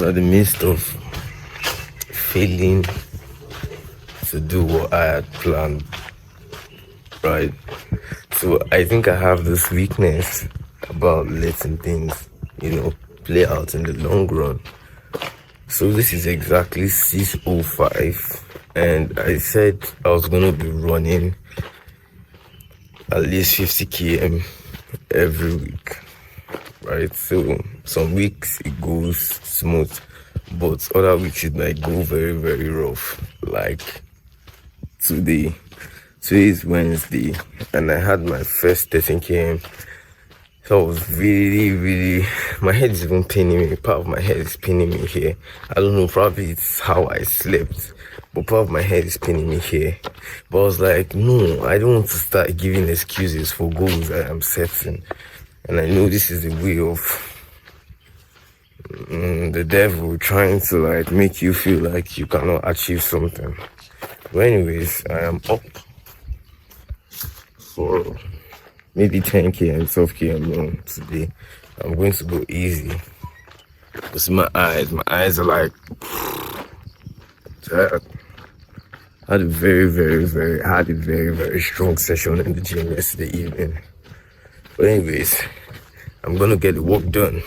In the midst of failing to do what I had planned, right? So I think I have this weakness about letting things, play out in the long run. So this is exactly 6:05, and I said I was gonna be running at least 50 km every week, right? So some weeks it goes smooth, but other weeks it might go very, very rough. Like today, today is Wednesday, and I had my first 13 km. So I was really, really, my head is even paining me. Part of my head is paining me here. I don't know, probably it's how I slept, but part of my head is paining me here. But I was like, no, I don't want to start giving excuses for goals I am setting. And I know this is a way of the devil trying to like make you feel like you cannot achieve something. But anyways, I am up for maybe 10 km, 12 km long today. I'm going to go easy. You see my eyes are like tired. I had a very strong session in the gym yesterday evening. But anyways, I'm gonna get the work done.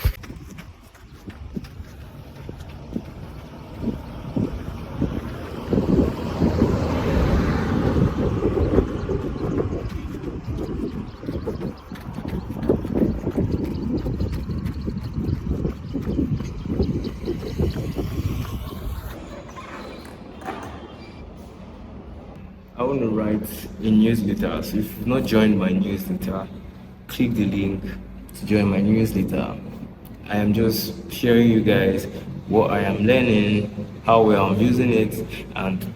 I want to write a newsletter. So if you've not joined my newsletter, click the link to join my newsletter. I am just sharing you guys what I am learning, how well I'm using it, and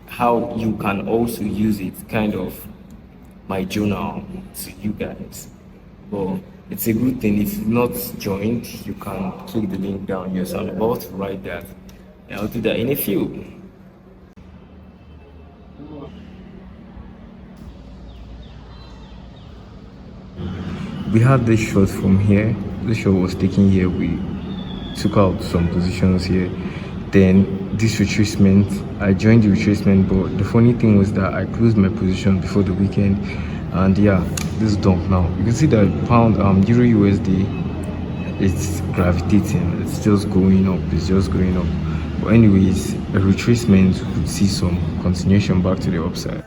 how you can also use it, kind of my journal to you guys. But it's a good thing. If you've not joined, you can click the link down here. So I'm about to write that. And I'll do that in a few. We had this shot from here. This shot was taken here. We took out some positions here. Then this retracement, I joined the retracement, but the funny thing was that I closed my position before the weekend. And yeah, this dump now. You can see that pound Euro USD, it's gravitating. It's just going up. It's just going up. But anyways, a retracement would see some continuation back to the upside.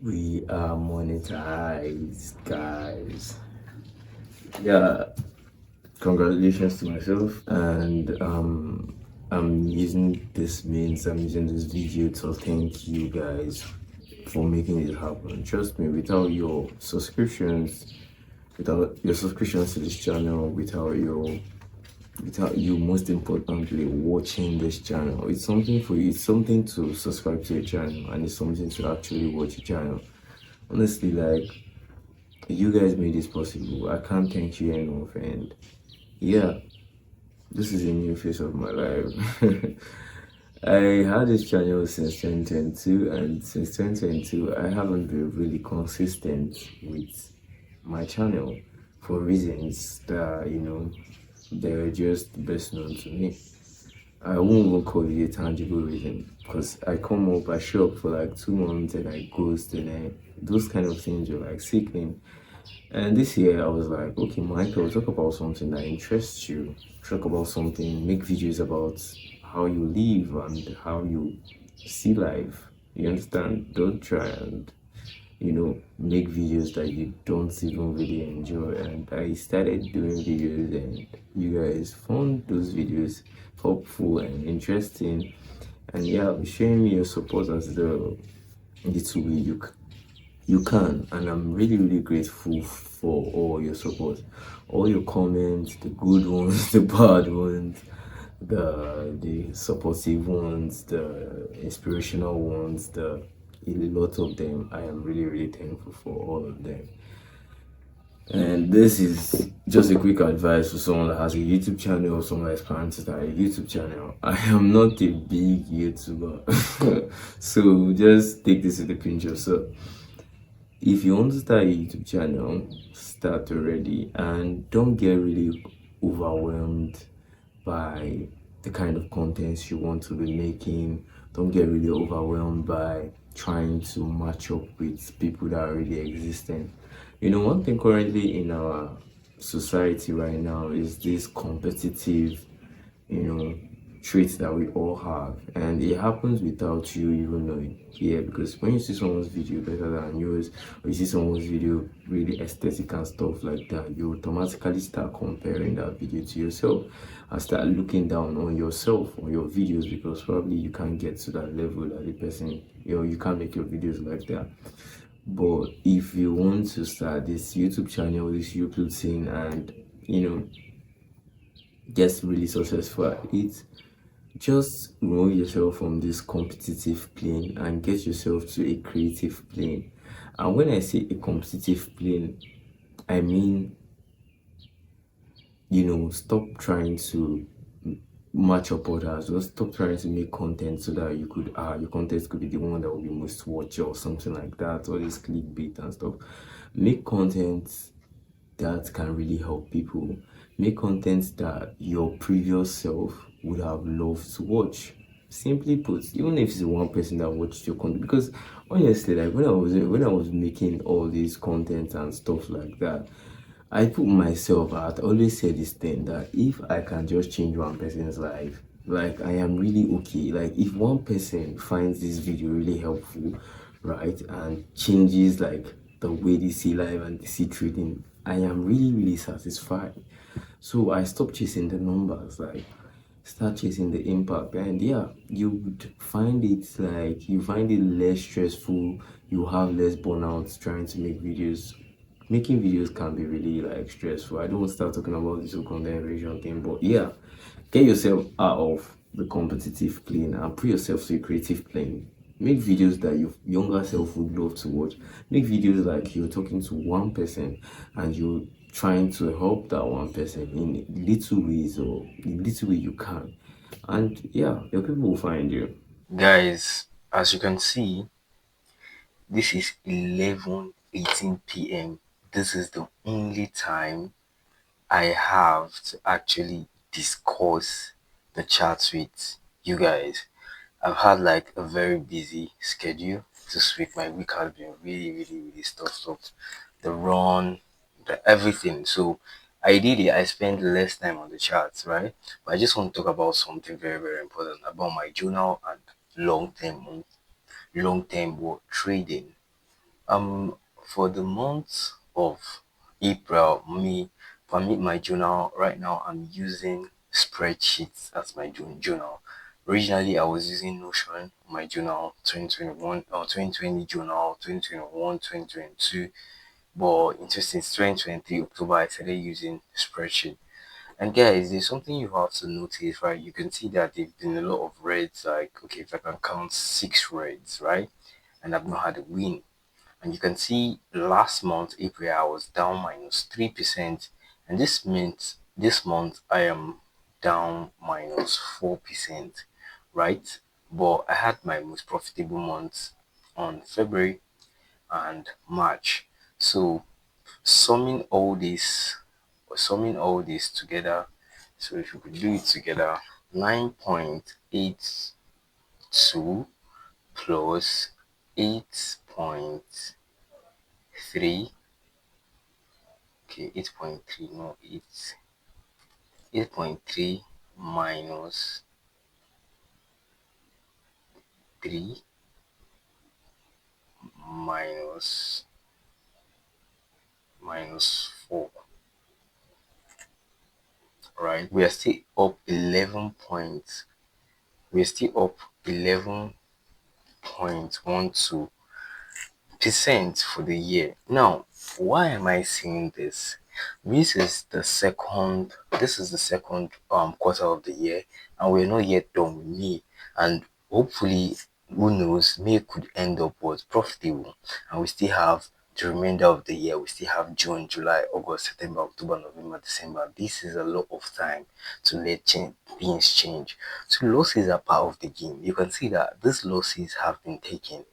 We are monetized, guys. Yeah, congratulations to myself. And I'm using this video to thank you guys for making it happen. Trust me, without your subscriptions to this channel, without you most importantly watching this channel, it's something for you. It's something to subscribe to your channel, and it's something to actually watch your channel. Honestly, like, you guys made this possible. I can't thank you enough. And yeah, this is a new phase of my life. I had this channel since 2022, and since 2022, I haven't been really consistent with my channel for reasons that, they're just best known to me. I won't even call it a tangible reason because I come up, I show up for like 2 months and I ghost, and then those kind of things are like sickening. And this year I was like, okay, Michael, talk about something that interests you. Talk about something, make videos about how you live and how you see life. You understand? Don't try and, make videos that you don't even really enjoy. And I started doing videos, and you guys found those videos helpful and interesting. And yeah, sharing me your support as the little way you can. And I'm really, really grateful for all your support, all your comments, the good ones, the bad ones, the supportive ones, the inspirational ones, the a lot of them. I am really, really thankful for all of them. And this is just a quick advice for someone that has a YouTube channel or someone that's planning to start a YouTube channel. I am not a big YouTuber, so just take this with a pinch of salt. If you want to start a YouTube channel, start already, and don't get really overwhelmed by the kind of contents you want to be making. Don't get really overwhelmed by trying to match up with people that are already existing. One thing currently in our society right now is this competitive, you know, traits that we all have, and it happens without you even knowing. Yeah, because when you see someone's video better than yours, or you see someone's video really aesthetic and stuff like that, you automatically start comparing that video to yourself and start looking down on yourself or your videos because probably you can't get to that level that the person, you can't make your videos like that. But if you want to start this YouTube channel, this YouTube thing, and get really successful at it, just remove yourself from this competitive plane and get yourself to a creative plane. And when I say a competitive plane, I mean, stop trying to match up others. Just stop trying to make content so that your content could be the one that will be most watched or something like that, all this clickbait and stuff. Make content that can really help people. Make content that your previous self would have loved to watch. Simply put, even if it's one person that watched your content, because honestly, like when I was making all these content and stuff like that, I put myself out. I always say this thing that if I can just change one person's life, like I am really okay. Like if one person finds this video really helpful, right, and changes like the way they see life and they see trading, I am really, really satisfied. So I stopped chasing the numbers, like start chasing the impact. And yeah, you would find it like you find it less stressful, you have less burnouts trying to make videos. Making videos can be really like stressful. I don't want to start talking about this whole content creation thing, but yeah, get yourself out of the competitive plane and put yourself to a creative plane. Make videos that your younger self would love to watch. Make videos like you're talking to one person and you're trying to help that one person in little ways or in little way you can. And yeah, your people will find you. Guys, as you can see, this is 11:18 p.m. This is the only time I have to actually discuss the charts with you guys. I've had like a very busy schedule this week. My week has been really, really, really stuffed up. The run, the everything. So ideally, I spend less time on the charts, right? But I just want to talk about something very, very important about my journal and long term, long term trading. For the month of April, for me, my journal right now, I'm using spreadsheets as my journal. Originally, I was using Notion, my journal, 2021 or 2020 journal, 2021, 2022. But since 2023 October, I started using spreadsheet. And guys, there's something you have to notice, right? You can see that there's been a lot of reds. Like, okay, if I can count 6 reds, right? And I've not had a win. And you can see last month, April, I was down minus 3%. And this month I am down minus 4%, right? But I had my most profitable months on February and March. So summing all this, together, so if you could do it together, 9.82 plus 8.3. Okay, 8.3, no, 8.3 minus 3 minus 4, right? We are still up 11 points. We are still up 11.12% for the year. Now, why am I saying this? This is the second quarter of the year, and we're not yet done with May. And hopefully, who knows, May could end up was profitable, and we still have the remainder of the year. We still have June, July, August, September, October, November, December. This is a lot of time to let things change. So losses are part of the game. You can see that these losses have been taken,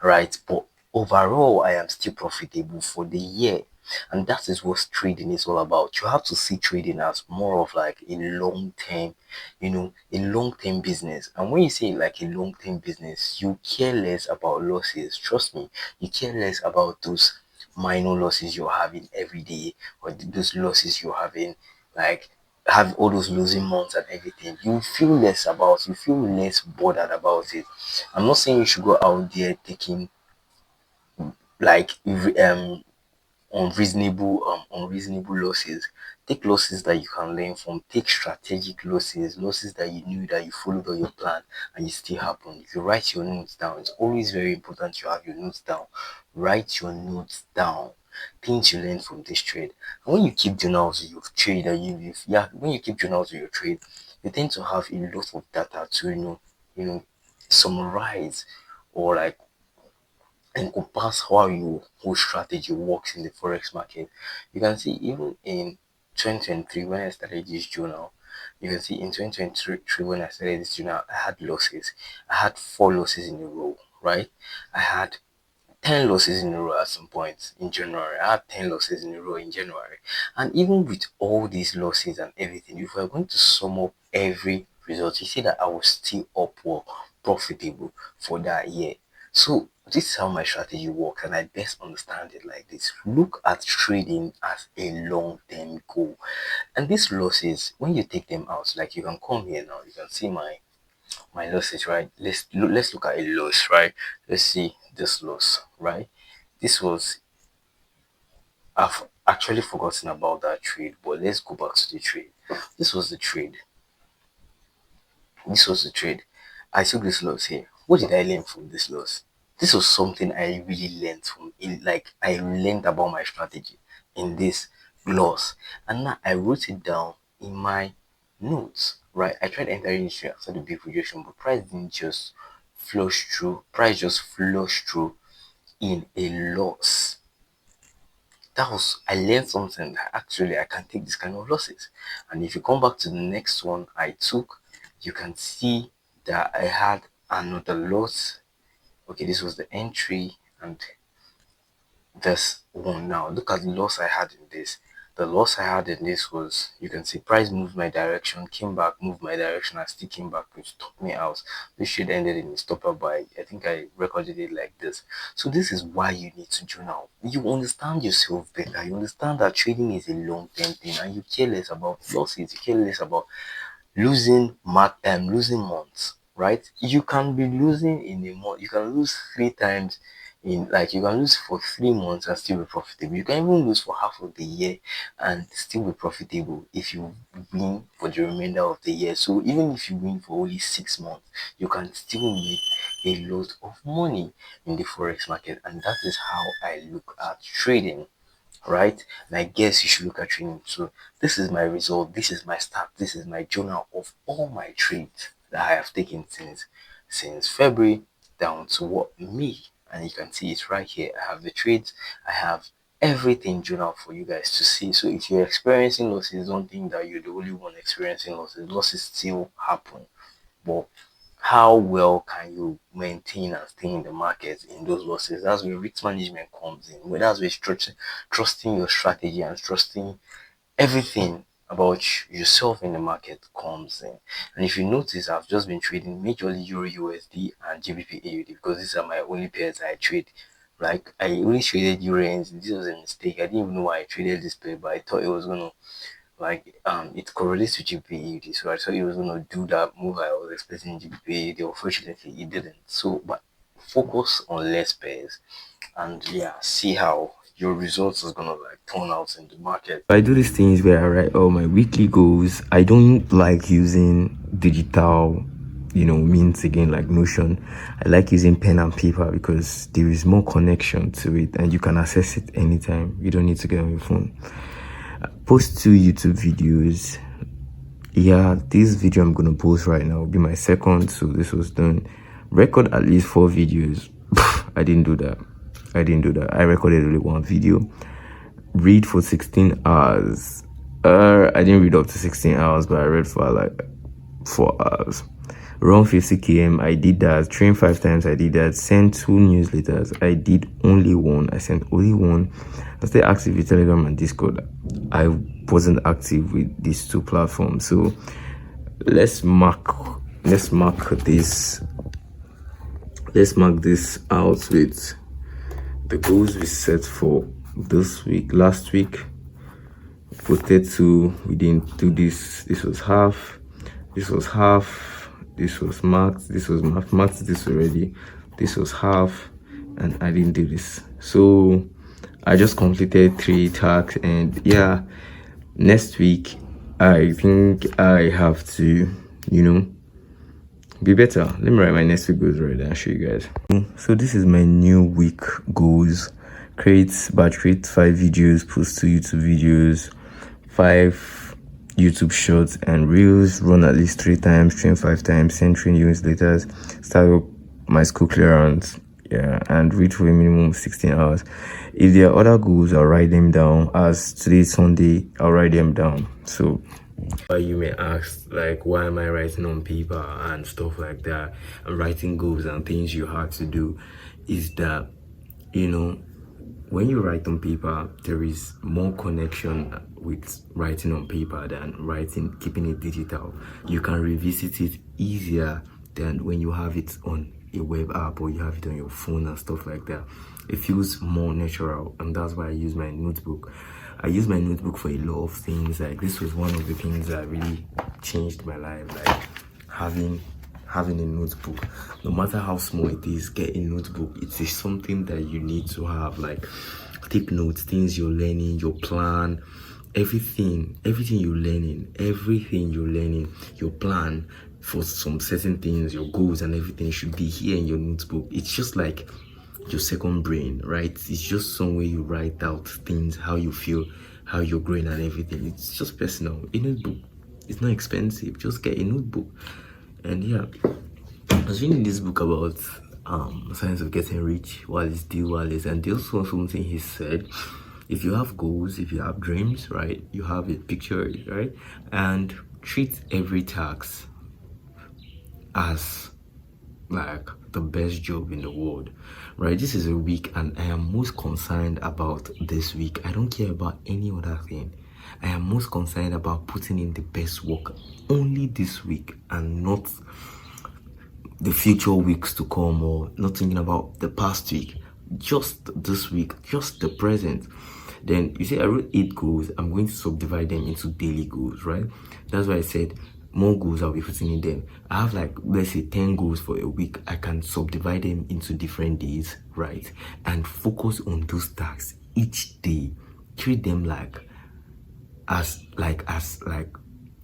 right? But overall, I am still profitable for the year. And that is what trading is all about. You have to see trading as more of like a long term, a long term business. And when you say like a long term business, you care less about losses. Trust me, you care less about those minor losses you're having every day, or those losses you're having, like have all those losing months and everything. You feel less bothered about it. I'm not saying you should go out there taking like unreasonable losses. Take losses that you can learn from. Take strategic losses that you knew that you followed on your plan and it still happened. If you write your notes down, it's always very important you have your notes down. Write your notes down. Things you learn from this trade. And when you keep journals of your trade and when you keep journals of your trade, you tend to have a lot of data to you know summarize or like encompass how your whole strategy works in the forex market. You can see even in 2023 when I started this journal, you can see in 2023 when I started this journal, I had losses. I had 4 losses in a row, right? I had 10 losses in a row at some point in January. I had 10 losses in a row in January. And even with all these losses and everything, if we're going to sum up every result, you see that I was still up or profitable for that year. So this is how my strategy works, and I best understand it like this. Look at trading as a long-term goal. And these losses, when you take them out, like you can come here now, you can see my losses, right? Let's look at a loss, right? Let's see this loss, right? This was I've actually forgotten about that trade, but let's go back to the trade. This was the trade. This was the trade. I took this loss here. What did I learn from this loss? This was something I really learned from in like I learned about my strategy in this loss. And now I wrote it down in my notes. Right. I tried entering it after the big rejection, but price didn't just flush through. Price just flushed through in a loss. That was I learned something that actually I can take this kind of losses. And if you come back to the next one I took, you can see that I had another loss. Okay, this was the entry and this one now. Look at the loss I had in this. The loss I had in this was, you can see price moved my direction, came back, moved my direction, and still came back, which took me out. This should ended in a stopper by, I think I recorded it like this. So this is why you need to journal. You understand yourself better. You understand that trading is a long-term thing, and you care less about losses. You care less about losing months, right? You can be losing in a month. You can lose 3 times in like you can lose for 3 months and still be profitable. You can even lose for half of the year and still be profitable if you win for the remainder of the year. So even if you win for only 6 months, you can still make a lot of money in the forex market. And that is how I look at trading, right? And I guess you should look at trading too. This is my result, this is my start, this is my journal of all my trades that I have taken since February down to what May. And you can see it right here. I have the trades, I have everything journal for you guys to see. So if you're experiencing losses, don't think that you're the only one experiencing losses. Losses still happen. But how well can you maintain and stay in the market in those losses? That's where risk management comes in. Where that's where trusting your strategy and trusting everything about yourself in the market comes in. And if you notice, I've just been trading majorly Euro USD and GBP AUD because these are my only pairs I trade. Like I only traded Euro and this was a mistake. I didn't even know why I traded this pair, but I thought it was gonna like it correlates to GBP, so I thought he was gonna do that move I was expecting GBP. Unfortunately he didn't. So but focus on less pairs and yeah, see how your results is gonna like turn out in the market. I do these things where I write all my weekly goals. I don't like using digital, means again like Notion. I like using pen and paper because there is more connection to it and you can access it anytime. You don't need to get on your phone. Post 2 YouTube videos. Yeah, this video I'm gonna post right now will be my second, so this was done. Record at least 4 videos. I didn't do that. I recorded only 1 video. Read for 16 hours. I didn't read up to 16 hours, but I read for like 4 hours. Run 50 km, I did that. Train 5 times, I did that. Send 2 newsletters, I did only 1. I sent only 1. I stayed active with Telegram and Discord. I wasn't active with these 2 platforms. So let's mark this out with the goals we set for this week. Last week posted 2, we didn't do this. This was half, this was half, this was marked, this was marked this already, this was half, and I didn't do this. So I just completed 3 tasks, and yeah, next week I think I have to be better. Let me write my next week goals right there and show you guys. So this is my new week goals. Create 5 videos, post 2 YouTube videos, 5 YouTube shorts and reels, run at least 3 times, train 5 times, send 3 newsletters, start up my school clearance, and read for a minimum of 16 hours. If there are other goals, I'll write them down. As today's Sunday, I'll write them down. So you may ask, like, why am I writing on paper and stuff like that? And writing goals and things you have to do is that, when you write on paper, there is more connection with writing on paper than keeping it digital. You can revisit it easier than when you have it on a web app or you have it on your phone and stuff like that. It feels more natural, and that's why I use my notebook. I use my notebook for a lot of things. Like, this was one of the things that really changed my life, like having a notebook. No matter how small it is, get a notebook. It is something that you need to have. Like, take notes, things you're learning, your plan, everything you're learning, your plan for some certain things, your goals and everything should be here in your notebook. It's just like your second brain, right? It's just somewhere you write out things, how you feel, how you're growing and everything. It's just personal. A notebook, it's not expensive. Just get a notebook. And yeah, I was reading this book about science of getting rich, Wallace D. Wallace, and there's also something he said. If you have goals, if you have dreams, right, you have it, picture it, right, and treat every task as like the best job in the world, right? This is a week and I am most concerned about this week. I don't care about any other thing. I am most concerned about putting in the best work only this week and not the future weeks to come, or not thinking about the past week, just this week, just the present. Then you see I wrote 8 goals. I'm going to subdivide them into daily goals, right? That's why I said more goals I'll be putting in them. I have like, let's say 10 goals for a week. I can subdivide them into different days, right? And focus on those tasks each day. Treat them as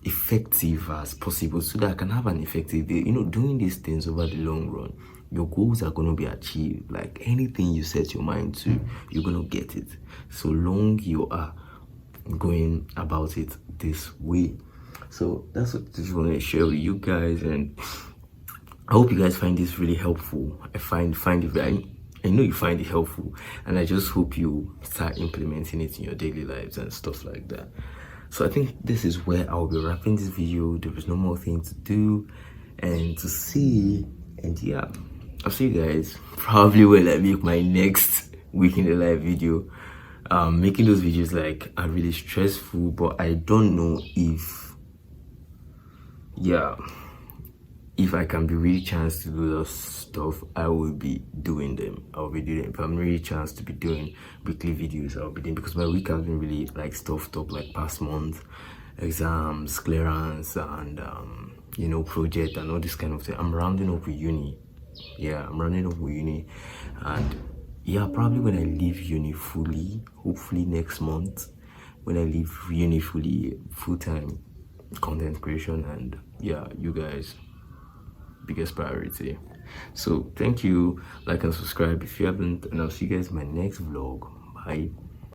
effective as possible, so that I can have an effective day. Doing these things over the long run, your goals are going to be achieved. Like anything you set your mind to, you're going to get it, so long you are going about it this way. So that's what I just want to share with you guys, and I hope you guys find this really helpful. I find it I know you find it helpful, and I just hope you start implementing it in your daily lives and stuff like that. So I think this is where I'll be wrapping this video. There is no more thing to do and to see, and yeah, I'll see you guys probably when I make my next week in the live video. Making those videos are really stressful, but I don't know if I can be really chance to do those stuff, I will be doing them. I'll be doing them. If I'm really chance to be doing weekly videos, I'll be doing, because my week has been really stuffed up, past month, exams, clearance, and project and all this kind of thing. I'm rounding up with uni. Yeah, I'm rounding up with uni, and yeah, probably when I leave uni fully, hopefully next month, when I leave uni fully, full-time content creation, and yeah, you guys, biggest priority. So thank you, like and subscribe if you haven't, and I'll see you guys in my next vlog. Bye.